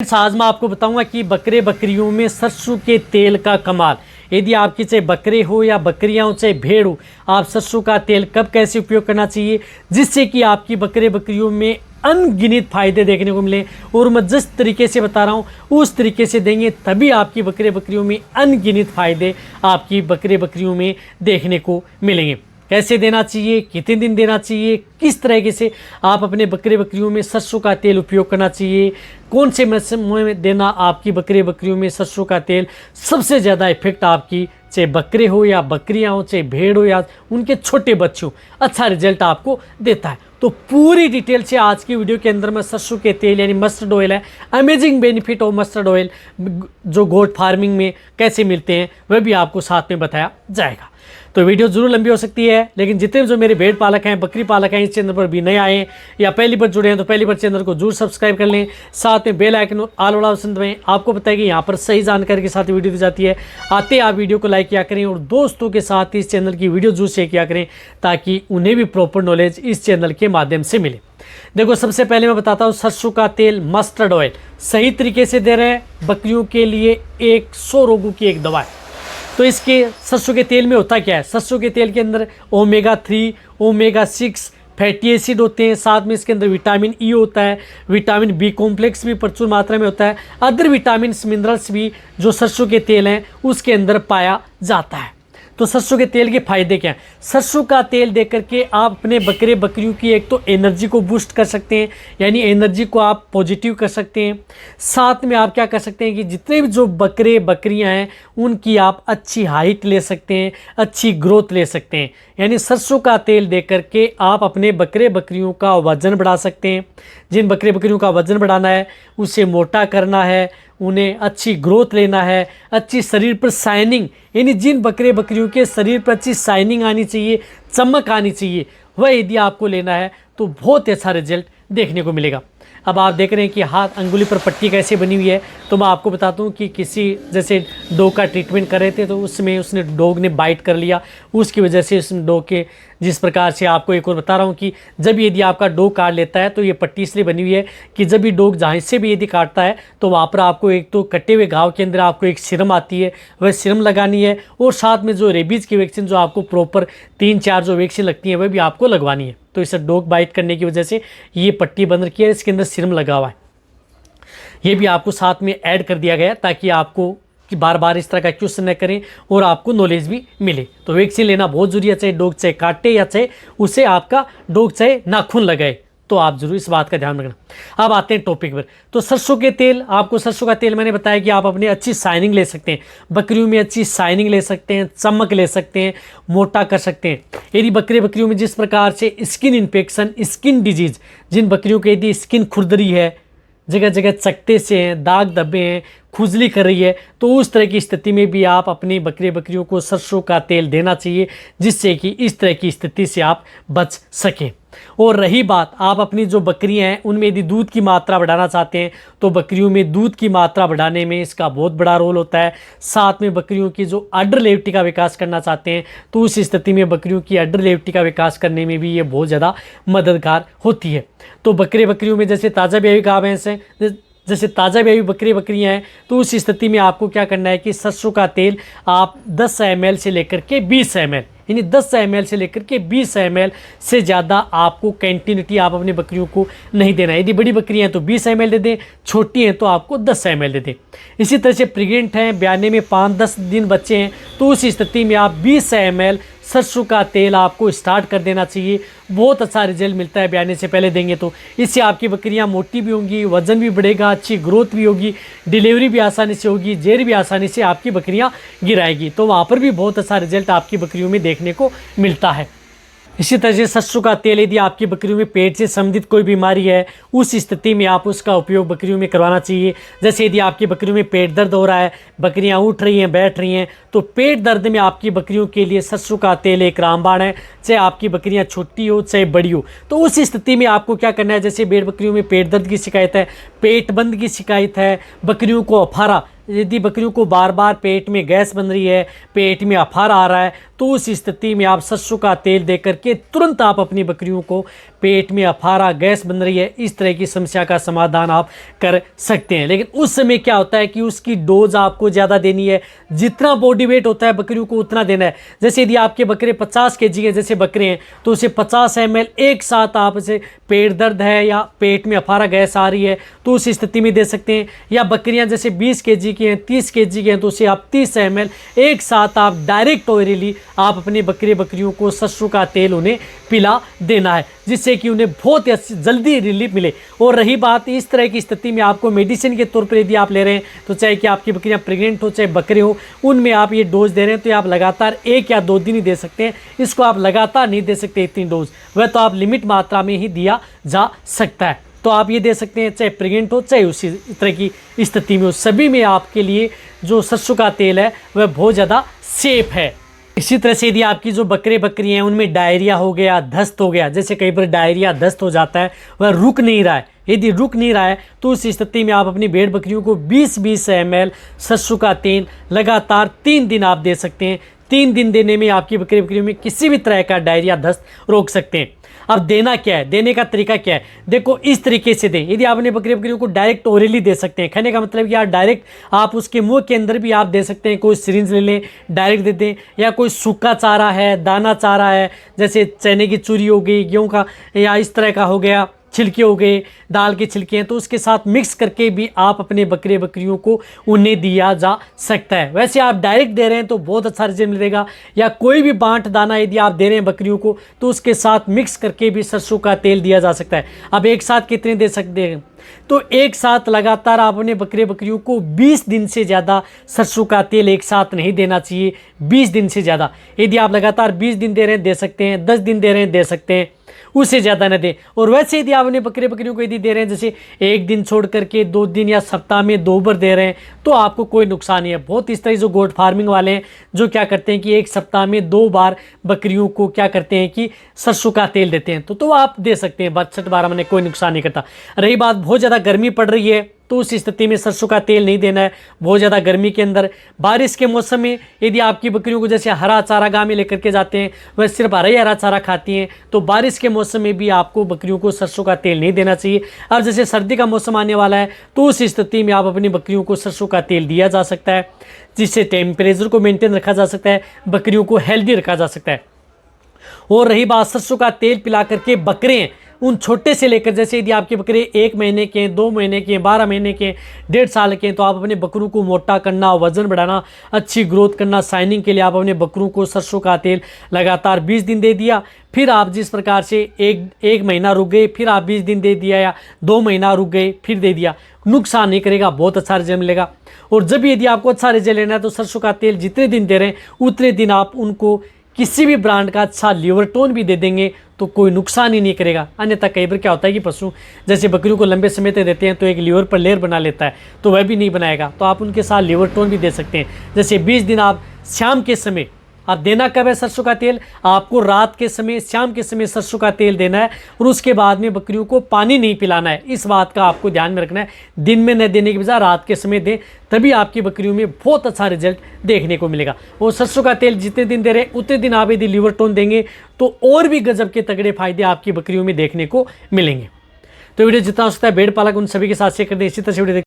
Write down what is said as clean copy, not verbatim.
आज मैं आपको बताऊंगा कि बकरे बकरियों में सरसों के तेल का कमाल। यदि आपकी चाहे बकरे हो या बकरियां हो चाहे भेड़ हो, आप सरसों का तेल कब कैसे उपयोग करना चाहिए जिससे कि आपकी बकरे बकरियों में अनगिनत फायदे देखने को मिले। और मैं जिस तरीके से बता रहा हूँ उस तरीके से देंगे तभी आपकी बकरे बकरियों में अनगिनत फायदे आपकी बकरे बकरियों में देखने को मिलेंगे। कैसे देना चाहिए, कितने दिन देना चाहिए, किस तरीके से आप अपने बकरे बकरियों में सरसों का तेल उपयोग करना चाहिए, कौन से मौसम में देना आपकी बकरे बकरियों में सरसों का तेल सबसे ज़्यादा इफेक्ट आपकी चाहे बकरे हो या बकरियां हो, चाहे भेड़ हो या उनके छोटे बच्चे हो, अच्छा रिजल्ट आपको देता है। तो पूरी डिटेल से आज की वीडियो के अंदर मैं सरसों के तेल यानी मस्टर्ड ऑयल है, amazing benefit of mustard oil जो गोट फार्मिंग में कैसे मिलते हैं वह भी आपको साथ में बताया जाएगा। तो वीडियो जरूर लंबी हो सकती है, लेकिन जितने जो मेरे भेड़ पालक हैं, बकरी पालक हैं, इस चैनल पर भी नए आए हैं या पहली बार जुड़े हैं तो पहली बार चैनल को जरूर सब्सक्राइब कर लें, साथ में बेल आइकन ऑल वाला ऑप्शन दबाएं। आपको पता है कि यहाँ पर सही जानकारी के साथ वीडियो दी जाती है। आते ही आप वीडियो को लाइक किया करें और दोस्तों के साथ इस चैनल की वीडियो जरूर शेयर किया करें ताकि उन्हें भी प्रॉपर नॉलेज इस चैनल के माध्यम से मिले। देखो, सबसे पहले मैं बताता हूँ सरसों का तेल मस्टर्ड ऑयल सही तरीके से दे रहे हैं बकरियों के लिए 100 रोगों की एक दवा है। तो इसके सरसों के तेल में होता क्या है, सरसों के तेल के अंदर ओमेगा 3 ओमेगा 6 फैटी एसिड होते हैं, साथ में इसके अंदर विटामिन ई होता है, विटामिन बी कॉम्प्लेक्स भी प्रचुर मात्रा में होता है, अदर विटामिन मिनरल्स भी जो सरसों के तेल हैं उसके अंदर पाया जाता है। तो सरसों के तेल के फायदे क्या हैं? सरसों का तेल दे करके आप अपने बकरे बकरियों की एक तो एनर्जी को बूस्ट कर सकते हैं, यानी एनर्जी को आप पॉजिटिव कर सकते हैं। साथ में आप क्या कर सकते हैं कि जितने भी जो बकरे बकरियां हैं उनकी आप अच्छी हाइट ले सकते हैं, अच्छी ग्रोथ ले सकते हैं। यानी सरसों का तेल दे करके आप अपने बकरे बकरियों का वज़न बढ़ा सकते हैं। जिन बकरे बकरियों का वज़न बढ़ाना है, उसे मोटा करना है, उन्हें अच्छी ग्रोथ लेना है, अच्छी शरीर पर शाइनिंग, यानी जिन बकरे बकरियों के शरीर पर अच्छी शाइनिंग आनी चाहिए, चमक आनी चाहिए, वह यदि आपको लेना है तो बहुत अच्छा रिजल्ट देखने को मिलेगा। अब आप देख रहे हैं कि हाथ अंगुली पर पट्टी कैसे बनी हुई है। तो मैं आपको बताता हूँ कि किसी जैसे डॉग का ट्रीटमेंट कर रहे थे तो उसमें उसने डॉग ने बाइट कर लिया, उसकी वजह से उस डॉग के जिस प्रकार से आपको एक और बता रहा हूँ कि जब यदि आपका डॉग काट लेता है तो ये पट्टी इसलिए बनी हुई है कि जब भी डॉग जहाँ से भी यदि काटता है तो वहाँ पर आपको एक तो कटे हुए घाव के अंदर आपको एक सीरम आती है, वह सीरम लगानी है और साथ में जो रेबीज़ की वैक्सीन जो आपको प्रॉपर 3-4 जो वैक्सीन लगती है वह भी आपको लगवानी है। तो इसे डॉग बाइट करने की वजह से ये पट्टी बंद रखी है, इसके अंदर सीरम लगा हुआ है, ये भी आपको साथ में ऐड कर दिया गया ताकि आपको कि बार बार इस तरह का क्वेश्चन न करें और आपको नॉलेज भी मिले। तो वैक्सीन लेना बहुत जरूरी है, चाहे डॉग चाहे काटे या चाहे उसे आपका डॉग चाहे नाखून लगाए, तो आप जरूर इस बात का ध्यान रखना। अब आते हैं टॉपिक पर। तो सरसों के तेल, आपको सरसों का तेल मैंने बताया कि आप अपनी अच्छी शाइनिंग ले सकते हैं, बकरियों में अच्छी शाइनिंग ले सकते हैं, चमक ले सकते हैं, मोटा कर सकते हैं। यदि बकरे बकरियों में जिस प्रकार से स्किन इन्फेक्शन, स्किन डिजीज, जिन बकरियों के यदि स्किन खुरदरी है, जगह जगह चकते से हैं, दाग धब्बे हैं, खुजली कर रही है, तो उस तरह की स्थिति में भी आप अपने बकरे बकरियों को सरसों का तेल देना चाहिए जिससे कि इस तरह की स्थिति से आप बच सकें। और रही बात आप अपनी जो बकरियां हैं उनमें यदि दूध की मात्रा बढ़ाना चाहते हैं तो बकरियों में दूध की मात्रा बढ़ाने में इसका बहुत बड़ा रोल होता है। साथ में बकरियों की जो अडर लेवटी का विकास करना चाहते हैं तो उस स्थिति में बकरियों की अडर लेवटी का विकास करने में भी ये बहुत ज़्यादा मददगार होती है। तो बकरे बकरियों में जैसे ताज़ा ब्याही गाय भैंस हैं, जैसे ताज़ा ब्याही बकरी बकरियां हैं, तो उस स्थिति में आपको क्या करना है कि सरसों का तेल आप 10 ml से लेकर के 20 ml, यानी 10 ml से लेकर के 20 ml से ज़्यादा आपको कंटिन्यूटी आप अपनी बकरियों को नहीं देना है। यदि बड़ी बकरियां हैं तो 20 ml दे दें, छोटी हैं तो आपको 10 ml दे दें। इसी तरह से प्रेग्नेंट हैं, ब्याने में 5-10 दिन बच्चे हैं, तो उस स्थिति में आप 20 ml सरसों का तेल आपको स्टार्ट कर देना चाहिए। बहुत अच्छा रिजल्ट मिलता है ब्याने से पहले देंगे तो। इससे आपकी बकरियां मोटी भी होंगी, वज़न भी बढ़ेगा, अच्छी ग्रोथ भी होगी, डिलीवरी भी आसानी से होगी, जेर भी आसानी से आपकी बकरियां गिराएगी। तो वहाँ पर भी बहुत अच्छा रिजल्ट आपकी बकरियों में देखने को मिलता है। इसी तरह से सरसों का तेल यदि आपकी बकरियों में पेट से संबंधित कोई बीमारी है उस स्थिति में आप उसका उपयोग बकरियों में करवाना चाहिए। जैसे यदि आपकी बकरियों में पेट दर्द हो रहा है, बकरियां उठ रही हैं, बैठ रही हैं, तो पेट दर्द में आपकी बकरियों के लिए सरसों का तेल एक रामबाण है। चाहे आपकी बकरियां छोटी हो चाहे बड़ी हो, तो उस स्थिति में आपको क्या करना है, जैसे भेड़ बकरियों में पेट दर्द की शिकायत है, पेट बंद की शिकायत है, बकरियों को अफारा यदि बकरियों को बार बार पेट में गैस बन रही है, पेट में अफारा आ रहा है, तो उस स्थिति में आप सरसों का तेल दे करके तुरंत आप अपनी बकरियों को पेट में अफारा, गैस बन रही है, इस तरह की समस्या का समाधान आप कर सकते हैं। लेकिन उस समय क्या होता है कि उसकी डोज आपको ज़्यादा देनी है, जितना बॉडी वेट होता है बकरियों को उतना देना है। जैसे यदि आपके बकरे 50 kg के जैसे बकरे हैं तो उसे 50 ml एक साथ आप इसे, पेट दर्द है या पेट में अफारा गैस आ रही है तो उस स्थिति में दे सकते हैं। या बकरियां जैसे 20 kg की हैं, 30 kg की हैं तो उसे आप 30 ml एक साथ आप डायरेक्ट ऑयरली आप अपने बकरियों को सरसों का तेल उन्हें पिला देना है, जिससे कि उन्हें बहुत जल्दी रिलीफ मिले। और रही बात इस तरह की स्थिति में आपको मेडिसिन के तौर पर यदि आप ले रहे हैं तो चाहे कि आपकी बकरियां प्रेग्नेंट हो चाहे बकरे हो, उनमें आप ये डोज दे रहे हैं तो आप लगातार 1 या 2 दिन ही दे सकते हैं, इसको आप लगातार नहीं दे सकते इतनी डोज, वह तो आप लिमिट मात्रा में ही दिया जा सकता है। तो आप ये दे सकते हैं चाहे प्रेग्नेंट हो चाहे उसी तरह की स्थिति में हो, सभी में आपके लिए जो सरसों का तेल है वह बहुत ज़्यादा सेफ है। इसी तरह से यदि आपकी जो बकरी हैं उनमें डायरिया हो गया, दस्त हो गया, जैसे कई बार डायरिया दस्त हो जाता है, वह रुक नहीं रहा है, यदि रुक नहीं रहा है तो उस स्थिति में आप अपनी भेड़ बकरियों को 20-20 ml सरसों का तेल लगातार 3 दिन आप दे सकते हैं। 3 दिन देने में आपकी बकरियों में किसी भी तरह का डायरिया दस्त रोक सकते हैं। अब देना क्या है, देने का तरीका क्या है, देखो इस तरीके से दें। यदि आप अपने बकरियों को डायरेक्ट ओरली दे सकते हैं, खाने का मतलब कि आप डायरेक्ट आप उसके मुंह के अंदर भी आप दे सकते हैं, कोई सिरिंज ले लें डायरेक्ट दे दें, या कोई सूखा चारा है, दाना चारा है, जैसे चने की चूरी हो गई, गेहूँ का या इस तरह का हो गया, छिलके हो गए, दाल के छिलके हैं, तो उसके साथ मिक्स करके भी आप अपने बकरियों को उन्हें दिया जा सकता है। वैसे आप डायरेक्ट दे रहे हैं तो बहुत अच्छा रिजल्ट मिलेगा, या कोई भी बांट दाना यदि आप दे रहे हैं बकरियों को तो उसके साथ मिक्स करके भी सरसों का तेल दिया जा सकता है। अब एक साथ कितने दे सकते हैं, तो एक साथ लगातार आप अपने बकरियों को 20 दिन से ज़्यादा सरसों का तेल एक साथ नहीं देना चाहिए। 20 दिन से ज़्यादा यदि आप लगातार 20 दिन दे रहे हैं दे सकते हैं, 10 दिन दे रहे हैं दे सकते हैं, उससे ज़्यादा न दें। और वैसे यदि आप अपने बकरियों को यदि दे रहे हैं जैसे 1 दिन छोड़ करके 2 दिन या सप्ताह में 2 बार दे रहे हैं तो आपको कोई नुकसान नहीं है। बहुत इस तरह जो गोट फार्मिंग वाले हैं जो क्या करते हैं कि 1 सप्ताह में 2 बार बकरियों को क्या करते हैं कि सरसों का तेल देते हैं, तो आप दे सकते हैं, 62-12 महीने कोई नुकसान नहीं करता। रही बात बहुत ज़्यादा गर्मी पड़ रही है तो उस स्थिति में सरसों का तेल नहीं देना है। बहुत ज़्यादा गर्मी के अंदर, बारिश के मौसम में यदि आपकी बकरियों को जैसे हरा चारा गाँव में लेकर के जाते हैं, वह सिर्फ हरा चारा खाती हैं, तो बारिश के मौसम में भी आपको बकरियों को सरसों का तेल नहीं देना चाहिए। अब जैसे सर्दी का मौसम आने वाला है तो उस स्थिति में आप अपनी बकरियों को सरसों का तेल दिया जा सकता है, जिससे टेम्परेचर को मेंटेन रखा जा सकता है, बकरियों को हेल्दी रखा जा सकता है। और रही बात सरसों का तेल पिला करके बकरे हैं उन छोटे से लेकर, जैसे यदि आपके बकरे 1 महीने के, 2 महीने के, 12 महीने के, 1.5 साल के, तो आप अपने बकरों को मोटा करना, वजन बढ़ाना, अच्छी ग्रोथ करना, शाइनिंग के लिए आप अपने बकरों को सरसों का तेल लगातार 20 दिन दे दिया। फिर आप जिस प्रकार से एक महीना रुक गए, फिर आप 20 दिन दे दिया, या 2 महीना रुक गए फिर दे दिया, नुकसान नहीं करेगा, बहुत अच्छा रिजल्ट मिलेगा। और जब यदि आपको अच्छा रिजल्ट लेना है तो सरसों का तेल जितने दिन दे रहे हैं उतने दिन आप उनको किसी भी ब्रांड का अच्छा लीवर टोन भी दे देंगे तो कोई नुकसान ही नहीं करेगा। अन्यथा कई बार क्या होता है कि पशु जैसे बकरियों को लंबे समय तक देते हैं तो एक लीवर पर लेयर बना लेता है, तो वह भी नहीं बनाएगा, तो आप उनके साथ लीवर टोन भी दे सकते हैं। जैसे 20 दिन आप शाम के समय, आप देना कब है सरसों का तेल, आपको रात के समय, शाम के समय सरसों का तेल देना है, और उसके बाद में बकरियों को पानी नहीं पिलाना है। इस बात का आपको ध्यान में रखना है, दिन में न देने के बजाय रात के समय दें, तभी आपकी बकरियों में बहुत अच्छा रिजल्ट देखने को मिलेगा। और सरसों का तेल जितने दिन दे रहे हैं उतने दिन आप यदि लीवर टोन देंगे तो और भी गजब के तगड़े फायदे आपकी बकरियों में देखने को मिलेंगे। तो वीडियो जितना हो सकता है भेड़ पालक उन सभी के साथ शेयर कर दें। इसी तरह से वीडियो